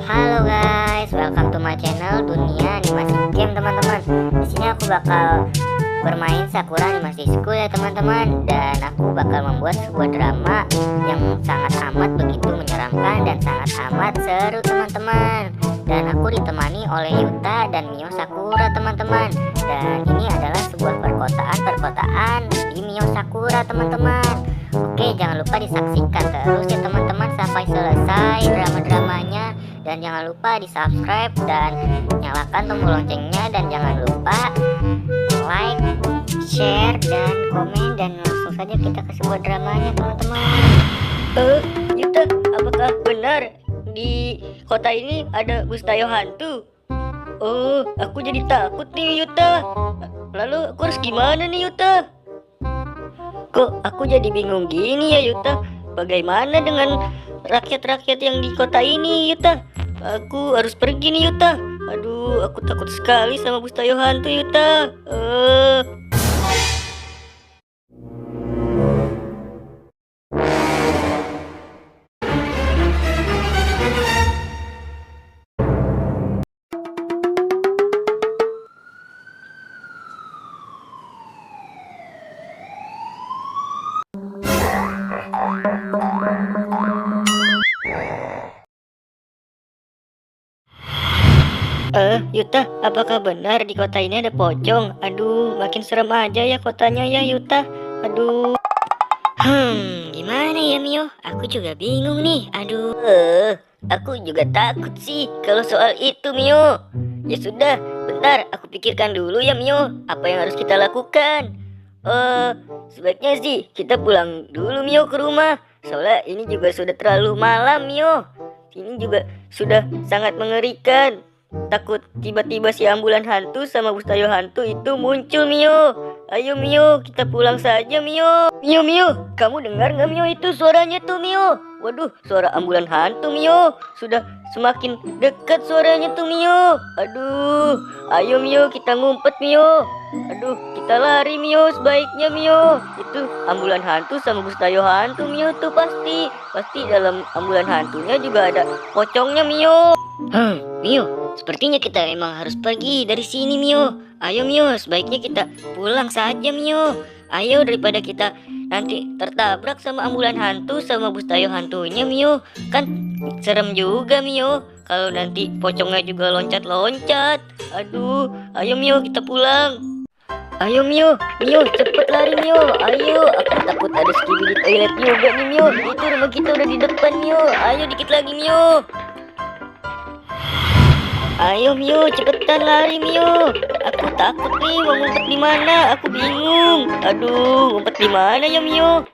Halo guys, welcome to my channel Dunia Animasi Game teman-teman. Di sini aku bakal bermain Sakura Animasi School ya teman-teman, dan aku bakal membuat sebuah drama yang sangat amat begitu menyeramkan dan sangat amat seru teman-teman. Dan aku ditemani oleh Yuta dan Mio Sakura teman-teman. Dan ini adalah sebuah perkotaan di Mio Sakura teman-teman. Oke, jangan lupa disaksikan terus ya teman-teman sampai selesai drama-dramanya. Dan jangan lupa di subscribe dan nyalakan tombol loncengnya. Dan jangan lupa like, share, dan komen. Dan langsung saja kita ke sebuah dramanya teman-teman. Yuta, apakah benar di kota ini ada Bustayo hantu? Oh, aku jadi takut nih Yuta. Lalu aku harus gimana nih Yuta? Kok aku jadi bingung gini ya Yuta? Bagaimana dengan rakyat-rakyat yang di kota ini Yuta? Aku harus pergi nih Yuta. Aduh, aku takut sekali sama Bustayo hantu Yuta. Yuta, apakah benar di kota ini ada pocong? Aduh, makin serem aja ya kotanya ya Yuta. Aduh. Gimana ya Mio? Aku juga bingung nih. Aduh. Aku juga takut sih kalau soal itu Mio. Ya sudah, bentar aku pikirkan dulu ya Mio. Apa yang harus kita lakukan? Sebaiknya sih kita pulang dulu Mio ke rumah. Soalnya ini juga sudah terlalu malam Mio. Ini juga sudah sangat mengerikan. Takut tiba-tiba si ambulan hantu sama Bustayo hantu itu muncul Mio. Ayo Mio, kita pulang saja Mio. Mio, kamu dengar nggak Mio itu suaranya tuh Mio? Waduh, suara ambulan hantu Mio. Sudah semakin dekat suaranya tuh Mio. Aduh, ayo Mio kita ngumpet Mio. Aduh, kita lari Mio sebaiknya Mio. Itu ambulan hantu sama Bustayo hantu Mio tuh pasti dalam ambulan hantunya juga ada pocongnya Mio. Mio, sepertinya kita emang harus pergi dari sini Mio. Ayo Mio, sebaiknya kita pulang saja Mio. Ayo, daripada kita nanti tertabrak sama ambulan hantu sama Bustayo hantunya Mio. Kan serem juga Mio kalau nanti pocongnya juga loncat-loncat. Aduh, ayo Mio kita pulang. Ayo Mio, cepet lari Mio. Ayo, aku takut ada skibidi toilet juga nih Mio. Itu rumah kita udah di depan Mio. Ayo dikit lagi Mio. Ayo Mio, cepetan lari Mio. Aku takut nih mau ngumpet di mana. Aku bingung. Aduh, ngumpet di mana ya Mio?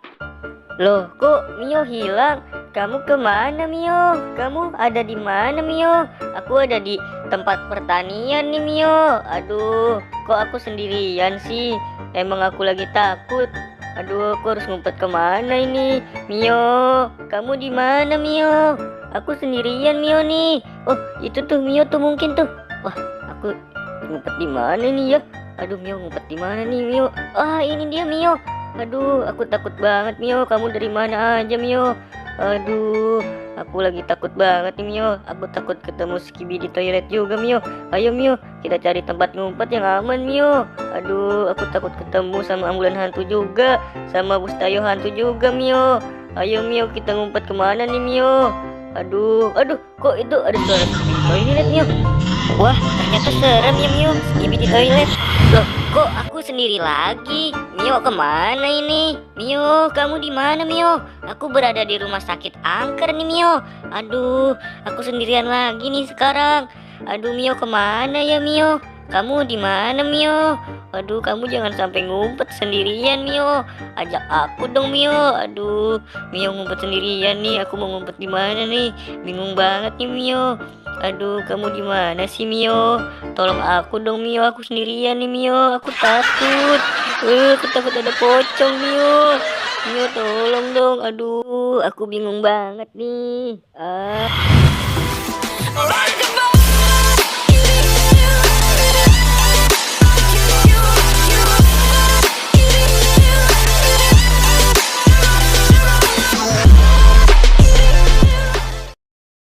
Loh, kok Mio hilang? Kamu kemana Mio? Kamu ada di mana Mio? Aku ada di tempat pertanian nih Mio. Aduh, kok aku sendirian sih? Emang aku lagi takut. Aduh, aku harus ngumpet kemana ini? Mio, kamu di mana Mio? Aku sendirian Mio nih. Oh, itu tuh Mio tuh mungkin tuh. Wah, aku ngumpet di mana nih ya? Aduh Mio, ngumpet di mana nih Mio? Ah, ini dia Mio. Aduh, aku takut banget Mio. Kamu dari mana aja Mio? Aduh, aku lagi takut banget nih Mio. Aku takut ketemu skibidi toilet juga Mio. Ayo Mio, kita cari tempat ngumpet yang aman Mio. Aduh, aku takut ketemu sama ambulan hantu juga, sama Bustayo hantu juga Mio. Ayo Mio, kita ngumpet kemana nih Mio? Aduh, kok itu ada suara skibidi toilet Mio? Wah, ternyata serem ya Mio, skibidi toilet. Loh, kok aku sendiri lagi? Mio kemana ini? Mio, kamu di mana Mio? Aku berada di rumah sakit angker nih Mio. Aduh, aku sendirian lagi nih sekarang. Aduh Mio, kemana ya Mio? Kamu di mana Mio? Aduh, kamu jangan sampai ngumpet sendirian Mio. Ajak aku dong Mio. Aduh, Mio ngumpet sendirian nih. Aku mau ngumpet di mana nih? Bingung banget nih Mio. Aduh, kamu di mana sih Mio? Tolong aku dong Mio. Aku sendirian nih Mio. Aku takut. Aku takut ada pocong Mio. Mio tolong dong. Aduh, aku bingung banget nih.